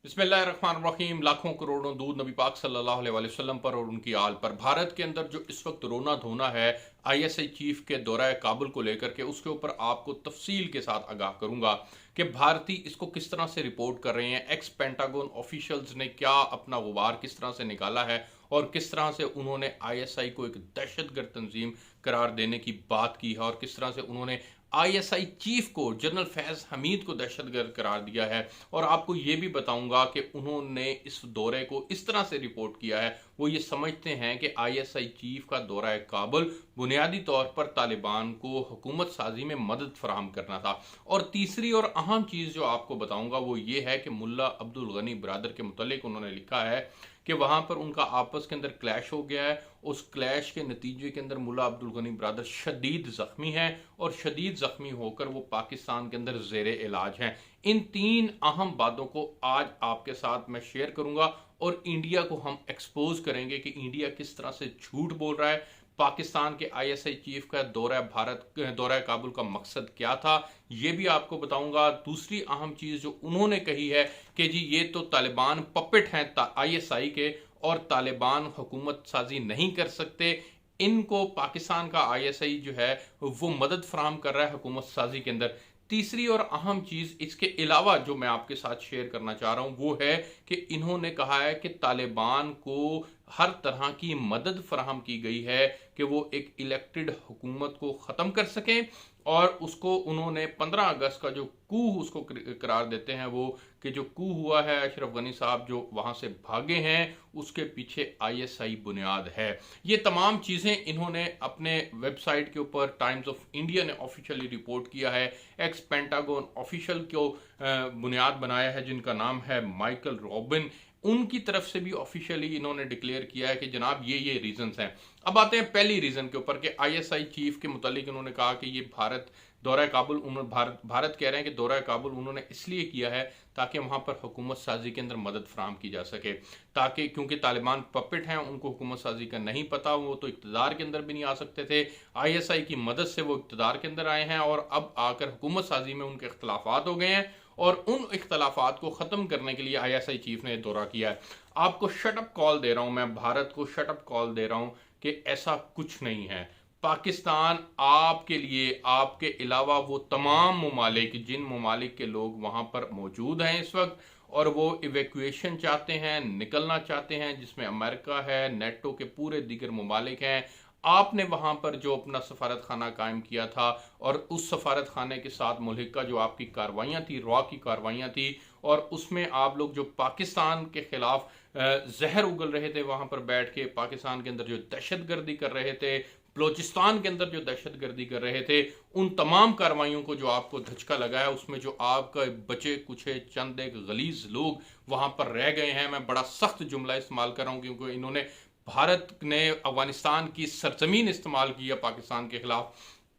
बिस्मिल्लाहिर्रहमानिर्रहीम। लाखों करोड़ों दूध नबी पाक सल्लल्लाहु अलैहि वसल्लम पर और उनकी आल पर। भारत के अंदर जो इस वक्त रोना धोना है आईएसआई चीफ के दौरा काबुल को लेकर के, उसके ऊपर आपको तफसील के साथ आगाह करूंगा कि भारतीय इसको किस तरह से रिपोर्ट कर रहे हैं, एक्स पेंटागन ऑफिशियल्स ने क्या अपना गुबार किस तरह से निकाला है और किस तरह से उन्होंने आईएसआई को एक दहशतगर्द तंजीम करार देने की बात की है और किस तरह से उन्होंने आईएसआई चीफ को, जनरल फैज हमीद को दहशतगर्द करार दिया है। और आपको ये भी बताऊंगा कि उन्होंने इस दौरे को इस तरह से रिपोर्ट किया है, वो ये समझते हैं कि आईएसआई चीफ का दौरा काबुल बुनियादी तौर पर तालिबान को हुकूमत साजी में मदद फराहम करना था। और तीसरी और अहम चीज़ जो आपको बताऊंगा वो ये है कि मुल्ला अब्दुल गनी ब्रदर के मुतालिक उन्होंने लिखा है कि वहां पर उनका आपस के अंदर क्लैश हो गया है। उस क्लैश के नतीजे के अंदर मुल्ला अब्दुल गनी ब्रदर शदीद जख्मी हैं और शदीद जख्मी होकर वो पाकिस्तान के अंदर जेर इलाज हैं। इन तीन अहम बातों को आज आपके साथ मैं शेयर करूंगा और इंडिया को हम एक्सपोज करेंगे कि इंडिया किस तरह से झूठ बोल रहा है। पाकिस्तान के आईएसआई चीफ का दौरा काबुल का मकसद क्या था ये भी आपको बताऊंगा। दूसरी अहम चीज जो उन्होंने कही है कि जी ये तो तालिबान पपेट हैं आईएसआई के और तालिबान हुकूमत साजी नहीं कर सकते, इनको पाकिस्तान का आईएसआई जो है वो मदद फराहम कर रहा है हुकूमत साजी के अंदर। तीसरी और अहम चीज इसके अलावा जो मैं आपके साथ शेयर करना चाह रहा हूं वो है कि इन्होंने कहा है कि तालिबान को हर तरह की मदद फराहम की गई है कि वो एक इलेक्टेड हुकूमत को ख़त्म कर सकें। और उसको उन्होंने 15 अगस्त का जो कू उसको करार देते हैं, वो कि जो कू हुआ है अशरफ गनी साहब जो वहां से भागे हैं उसके पीछे आईएसआई बुनियाद है। ये तमाम चीज़ें इन्होंने अपने वेबसाइट के ऊपर टाइम्स ऑफ इंडिया ने ऑफिशियली रिपोर्ट किया है। एक्स पेंटागन ऑफिशियल को बुनियाद बनाया है जिनका नाम है माइकल रॉबिन, उनकी तरफ से भी ऑफिशियली इन्होंने डिक्लेयर किया है कि जनाब ये रीजंस हैं। अब आते हैं पहली रीजन के ऊपर कि आईएसआई चीफ के मुतालिक इन्होंने कहा कि ये दौरा काबुल उन्होंने भारत कह रहे हैं कि दौरा काबुल उन्होंने इसलिए किया है ताकि वहां पर हुकूमत साजी के अंदर मदद फराहम की जा सके, ताकि क्योंकि तालिबान पपेट हैं, उनको हुकूमत साजी का नहीं पता, वो तो इक़्तिदार के अंदर भी नहीं आ सकते थे। आईएसआई की मदद से वो इक़्तिदार के अंदर आए हैं और अब आकर हुकूमत साजी में उनके इख्तलाफात हो गए हैं और उन इख्तलाफात को ख़त्म करने के लिए आईएसआई चीफ ने दौरा किया है। आपको शटअप कॉल दे रहा हूं, मैं भारत को शटअप कॉल दे रहा हूं कि ऐसा कुछ नहीं है। पाकिस्तान आपके लिए, आपके अलावा वो तमाम ममालिक, जिन ममालिक के लोग वहां पर मौजूद हैं इस वक्त और वो इवैक्यूएशन चाहते हैं, निकलना चाहते हैं, जिसमें अमेरिका है, नेटो के पूरे दीगर ममालिक हैं, आपने वहां पर जो अपना सफारत खाना कायम किया था और उस सफारत खाने के साथ मुल्हिका जो आपकी कार्रवाइयाँ थी, रॉ की कार्रवाइयाँ थी, और उसमें आप लोग जो पाकिस्तान के खिलाफ जहर उगल रहे थे वहां पर बैठ के, पाकिस्तान के अंदर जो दहशतगर्दी कर रहे थे, बलोचिस्तान के अंदर जो दहशतगर्दी कर रहे थे, उन तमाम कार्रवाइयों को जो आपको धचका लगा है, उसमें जो आपका बचे कुछ चंद एक गलीज लोग वहां पर रह गए हैं। मैं बड़ा सख्त जुमला इस्तेमाल कर रहा हूं क्योंकि इन्होंने, भारत ने अफगानिस्तान की सरजमीन इस्तेमाल की है पाकिस्तान के खिलाफ।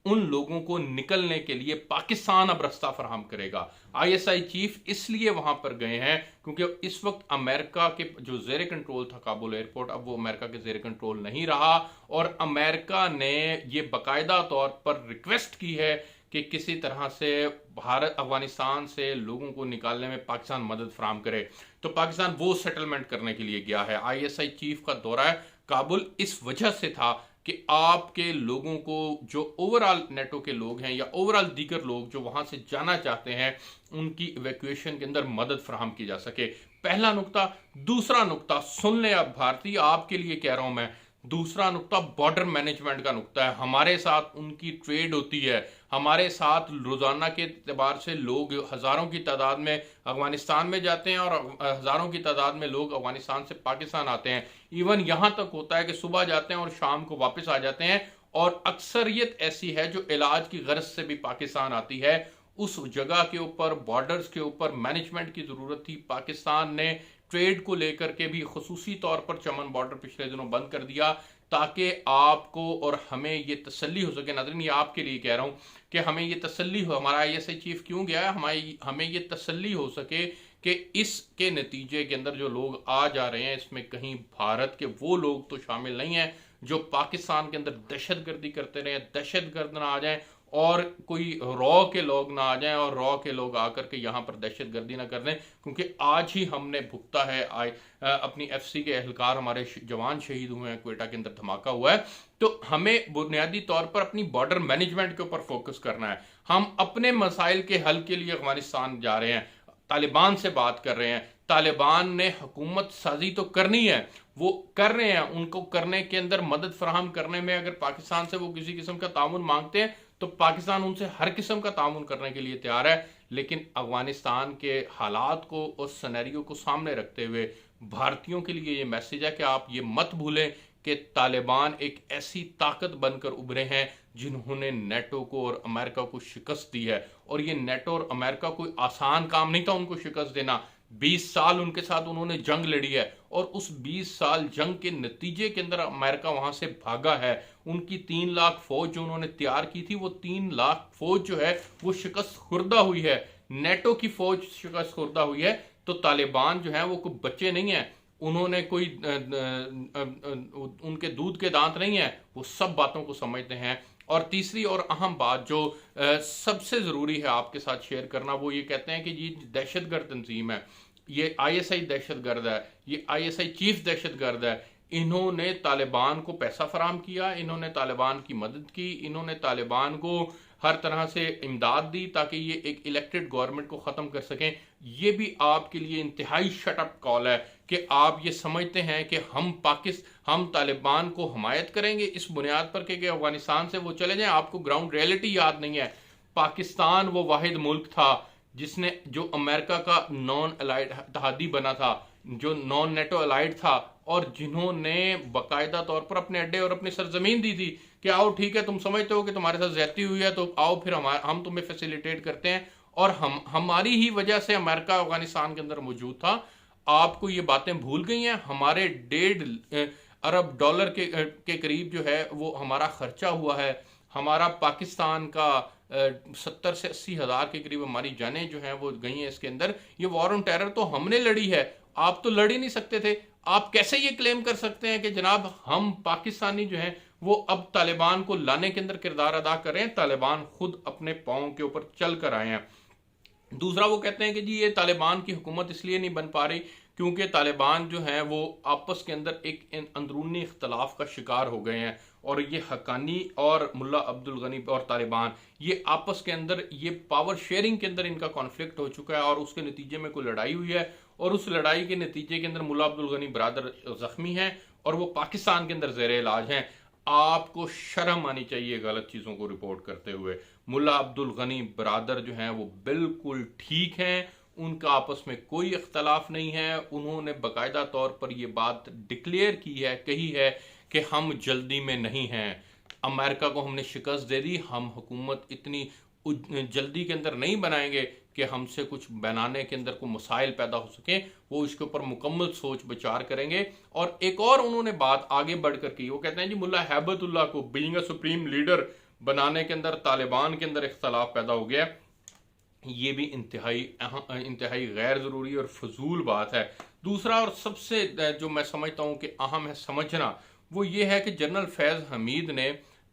उन लोगों को निकलने के लिए पाकिस्तान अब रास्ता फराहम करेगा। आईएसआई चीफ इसलिए वहां पर गए हैं क्योंकि इस वक्त अमेरिका के जो जेर कंट्रोल था काबुल एयरपोर्ट, अब वो अमेरिका के जेर कंट्रोल नहीं रहा और अमेरिका ने ये बाकायदा तौर पर रिक्वेस्ट की है कि किसी तरह से भारत अफगानिस्तान से लोगों को निकालने में पाकिस्तान मदद फराहम करे। तो पाकिस्तान वो सेटलमेंट करने के लिए गया है। आईएसआई चीफ का दौरा काबुल इस वजह से था कि आपके लोगों को, जो ओवरऑल नेटो के लोग हैं या ओवरऑल दीगर लोग जो वहां से जाना चाहते हैं, उनकी इवैक्यूएशन के अंदर मदद फराहम की जा सके। पहला नुक्ता। दूसरा नुक्ता सुन ले अब भारतीय, आपके लिए कह रहा हूं मैं, दूसरा नुक्ता बॉर्डर मैनेजमेंट का नुक्ता है। हमारे साथ उनकी ट्रेड होती है, हमारे साथ रोजाना के एतबार से लोग हजारों की तादाद में अफगानिस्तान में जाते हैं और हजारों की तादाद में लोग अफगानिस्तान से पाकिस्तान आते हैं। इवन यहां तक होता है कि सुबह जाते हैं और शाम को वापस आ जाते हैं, और अक्सरियत ऐसी है जो इलाज की गर्ज से भी पाकिस्तान आती है। उस जगह के ऊपर, बॉर्डर्स के ऊपर मैनेजमेंट की जरूरत थी। पाकिस्तान ने ट्रेड को लेकर के भी खसूसी तौर पर चमन बॉर्डर पिछले दिनों बंद कर दिया ताकि आपको और हमें ये तसल्ली हो सके। नाज़रीन, ये आपके लिए कह रहा हूं कि हमें ये तसल्ली हो, हमारा आईएसआई चीफ क्यों गया है, हमें ये तसल्ली हो सके कि इसके नतीजे के अंदर जो लोग आ जा रहे हैं इसमें कहीं भारत के वो लोग तो शामिल नहीं हैं जो पाकिस्तान के अंदर दहशतगर्दी करते रहे, दहशतगर्द ना आ जाएं और कोई रॉ के लोग ना आ जाएं और रॉ के लोग आकर के यहाँ पर दहशतगर्दी ना कर दें, क्योंकि आज ही हमने भुगता है अपनी एफसी के एहलकार, हमारे जवान शहीद हुए हैं, क्वेटा के अंदर धमाका हुआ है। तो हमें बुनियादी तौर पर अपनी बॉर्डर मैनेजमेंट के ऊपर फोकस करना है। हम अपने मसाइल के हल के लिए अफगानिस्तान जा रहे हैं, तालिबान से बात कर रहे हैं, तालिबान ने हुकूमत साजी तो करनी है, वो कर रहे हैं, उनको करने के अंदर मदद फराहम करने में अगर पाकिस्तान से वो किसी किस्म का ताउन मांगते हैं तो पाकिस्तान उनसे हर किस्म का ताउन करने के लिए तैयार है। लेकिन अफगानिस्तान के हालात को और सिनेरियो को सामने रखते हुए भारतीयों के लिए ये मैसेज है कि आप ये मत भूलें कि तालिबान एक ऐसी ताकत बनकर उभरे हैं जिन्होंने नेटो को और अमेरिका को शिकस्त दी है। और ये नेटो और अमेरिका कोई आसान काम नहीं था उनको शिकस्त देना। 20 साल उनके साथ उन्होंने जंग लड़ी है और उस 20 साल जंग के नतीजे के अंदर अमेरिका वहां से भागा है। उनकी 3 लाख फौज जो उन्होंने तैयार की थी, वो 3 लाख फौज जो है वो शिकस्त खुर्दा हुई है। नेटो की फौज शिकस्त खुर्दा हुई है। तो तालिबान जो है वो कोई बच्चे नहीं है, उन्होंने कोई उनके दूध के दांत नहीं है, वो सब बातों को समझते हैं। और तीसरी और अहम बात जो सबसे ज़रूरी है आपके साथ शेयर करना, वो ये कहते हैं कि ये दहशतगर्द तंजीम है, ये आईएसआई दहशतगर्द है, ये आईएसआई चीफ दहशतगर्द है। इन्होंने तालिबान को पैसा फराहम किया, इन्होंने तालिबान की मदद की, इन्होंने तालिबान को हर तरह से इमदाद दी ताकि ये एक इलेक्टेड गवर्नमेंट को ख़त्म कर सकें। ये भी आपके लिए इंतहाई शटअप कॉल है कि आप ये समझते हैं कि हम तालिबान को हमायत करेंगे इस बुनियाद पर कि अफगानिस्तान से वो चले जाएं। आपको ग्राउंड रियलिटी याद नहीं है। पाकिस्तान वो वाहिद मुल्क था जिसने जो अमेरिका का नॉन अलाइड इत्तेहादी बना था, जो नॉन नेटो अलाइड था, और जिन्होंने बाकायदा तौर पर अपने अड्डे और अपनी सरजमीन दी थी कि आओ ठीक है, तुम समझते हो कि तुम्हारे साथ ज्यादती हुई है तो आओ फिर हम तुम्हें फैसिलिटेट करते हैं। और हमारी ही वजह से अमेरिका अफगानिस्तान के अंदर मौजूद था। आपको ये बातें भूल गई हैं। हमारे 1.5 अरब डॉलर के करीब जो है वो हमारा खर्चा हुआ है। हमारा पाकिस्तान का 70 से 80 हज़ार के करीब हमारी जानें जो हैं वो गई हैं इसके अंदर। ये वॉर ऑन टेरर तो हमने लड़ी है, आप तो लड़ ही नहीं सकते थे। आप कैसे ये क्लेम कर सकते हैं कि जनाब हम पाकिस्तानी जो हैं वो अब तालिबान को लाने के अंदर किरदार अदा कर रहे हैं? तालिबान खुद अपने पाँव के ऊपर चल कर आए हैं। दूसरा वो कहते हैं कि जी ये तालिबान की हुकूमत इसलिए नहीं बन पा रही क्योंकि तालिबान जो है वो आपस के अंदर एक अंदरूनी इख्तलाफ का शिकार हो गए हैं। और ये हक्कानी और मुल्ला अब्दुल गनी और तालिबान ये आपस के अंदर ये पावर शेयरिंग के अंदर इनका कॉन्फ्लिक्ट हो चुका है और उसके नतीजे में कोई लड़ाई हुई है। और उस लड़ाई के नतीजे के अंदर मुल्ला अब्दुल गनी बरादर जख्मी हैं और वो पाकिस्तान के अंदर ज़ेरे इलाज हैं। आपको शर्म आनी चाहिए गलत चीज़ों को रिपोर्ट करते हुए। मुल्ला अब्दुल गनी बरादर जो हैं वो बिल्कुल ठीक हैं, उनका आपस में कोई इख्तलाफ नहीं है। उन्होंने बाकायदा तौर पर यह बात डिक्लेयर की है, कही है कि हम जल्दी में नहीं हैं, अमेरिका को हमने शिकस्त दे दी, हम हुकूमत इतनी जल्दी के अंदर नहीं बनाएंगे कि हमसे कुछ बनाने के अंदर कोई मसाइल पैदा हो सके। वो इसके ऊपर मुकम्मल सोच विचार करेंगे। और एक और उन्होंने बात आगे बढ़कर की, वो कहते हैं जी मुल्ला हैबतुल्लाह को बीइंग अ सुप्रीम लीडर बनाने के अंदर तालिबान के अंदर इख्तलाफ पैदा हो गया। ये भी इंतहाई गैर ज़रूरी और फजूल बात है। दूसरा और सबसे जो मैं समझता हूँ कि अहम है समझना, वो ये है कि जनरल फैज़ हमीद ने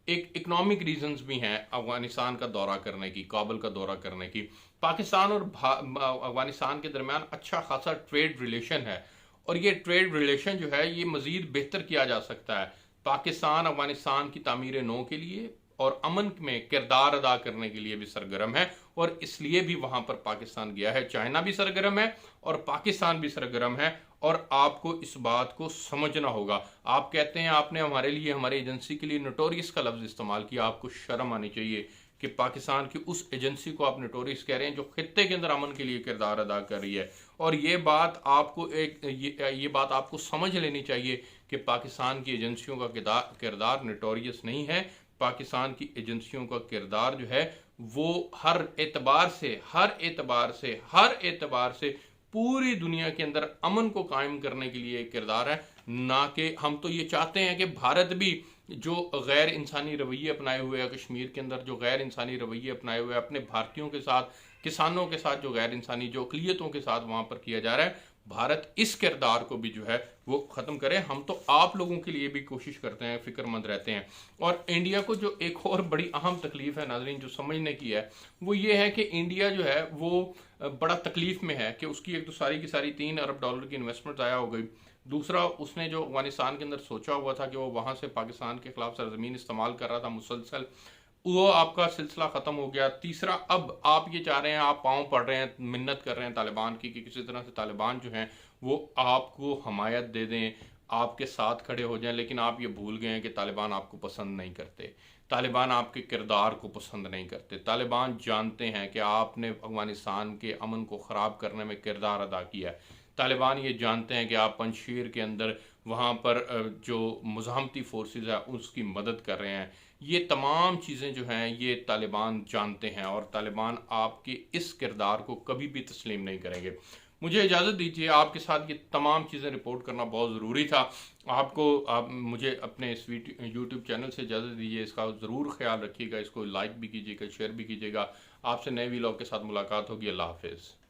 एक इकोनॉमिक रीजंस भी हैं अफगानिस्तान का दौरा करने की, काबुल का दौरा करने की। पाकिस्तान और अफगानिस्तान के दरमियान अच्छा खासा ट्रेड रिलेशन है और ये ट्रेड रिलेशन जो है ये मज़ीद बेहतर किया जा सकता है। पाकिस्तान अफगानिस्तान की तामीर नौ के लिए और अमन में किरदार अदा करने के लिए भी सरगर्म है और इसलिए भी वहां पर पाकिस्तान गया है। चाइना भी सरगर्म है और पाकिस्तान भी सरगर्म है और आपको इस बात को समझना होगा। आप कहते हैं आपने हमारे लिए, हमारी एजेंसी के लिए नोटोरियस का लफ्ज़ इस्तेमाल किया, आपको शर्म आनी चाहिए कि पाकिस्तान की उस एजेंसी को आप नोटोरियस कह रहे हैं जो खित्ते के अंदर अमन के लिए किरदार अदा कर रही है। और ये बात आपको ये बात आपको समझ लेनी चाहिए कि पाकिस्तान की एजेंसियों का किरदार नोटोरियस नहीं है। पाकिस्तान की एजेंसियों का किरदार जो है वो हर एतबार से पूरी दुनिया के अंदर अमन को कायम करने के लिए किरदार है। ना कि हम तो ये चाहते हैं कि भारत भी जो गैर इंसानी रवैये अपनाए हुए है, कश्मीर के अंदर जो गैर इंसानी रवैये अपनाए हुए अपने भारतीयों के साथ, किसानों के साथ जो गैर इंसानी जो अक़लियतों के साथ वहाँ पर किया जा रहा है, भारत इस किरदार को भी जो है वो ख़त्म करे। हम तो आप लोगों के लिए भी कोशिश करते हैं, फ़िक्रमंद रहते हैं। और इंडिया को जो एक और बड़ी अहम तकलीफ़ है नाज़रीन, जो समझने की है, वो ये है कि इंडिया जो है वो बड़ा तकलीफ़ में है कि उसकी एक तो सारी की सारी $3 अरब की इन्वेस्टमेंट ज़ाया हो गई। दूसरा, उसने जो अफगानिस्तान के अंदर सोचा हुआ था कि वो वहाँ से पाकिस्तान के खिलाफ सरजमीन इस्तेमाल कर रहा था मुसलसल, वो आपका सिलसिला ख़त्म हो गया। तीसरा, अब आप ये चाह रहे हैं, आप पाँव पड़ रहे हैं, मिन्नत कर रहे हैं तालिबान की कि किसी तरह से तालिबान जो हैं वो आपको हमायत दे दें, आपके साथ खड़े हो जाएं। लेकिन आप ये भूल गए हैं कि तालिबान आपको पसंद नहीं करते, तालिबान आपके किरदार को पसंद नहीं करते। तालिबान जानते हैं कि आपने अफगानिस्तान के अमन को ख़राब करने में किरदार अदा किया है। तालिबान ये जानते हैं कि आप पंजशीर के अंदर वहाँ पर जो मुज़ाहमती फोर्सेस है उसकी मदद कर रहे हैं। ये तमाम चीज़ें जो हैं ये तालिबान जानते हैं, और तालिबान आपके इस किरदार को कभी भी तस्लीम नहीं करेंगे। मुझे इजाज़त दीजिए, आपके साथ ये तमाम चीज़ें रिपोर्ट करना बहुत ज़रूरी था। आप मुझे अपने इस यूट्यूब चैनल से इजाज़त दीजिए। इसका ज़रूर ख्याल रखिएगा, इसको लाइक भी कीजिएगा, शेयर भी कीजिएगा। आपसे नए वीलॉग के साथ मुलाकात होगी। अल्लाह हाफ़िज़।